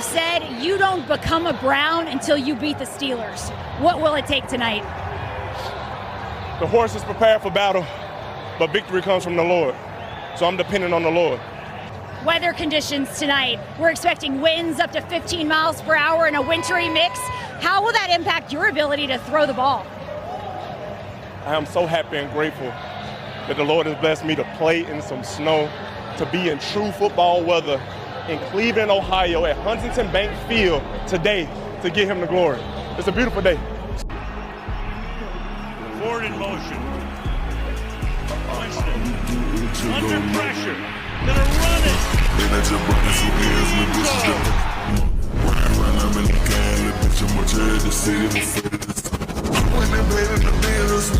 have said you don't become a Brown until you beat the Steelers. What will it take tonight? The horse is prepared for battle, but victory comes from the Lord. So I'm dependent on the Lord. Weather conditions tonight. We're expecting winds up to 15 miles per hour in a wintry mix. How will that impact your ability to throw the ball? I am so happy and grateful that the Lord has blessed me to play in some snow, to be in true football weather in Cleveland, Ohio at Huntington Bank Field today to give him the glory. It's a beautiful day. Forward in motion. Winston under pressure. Gonna run it. When they made in the mirrors,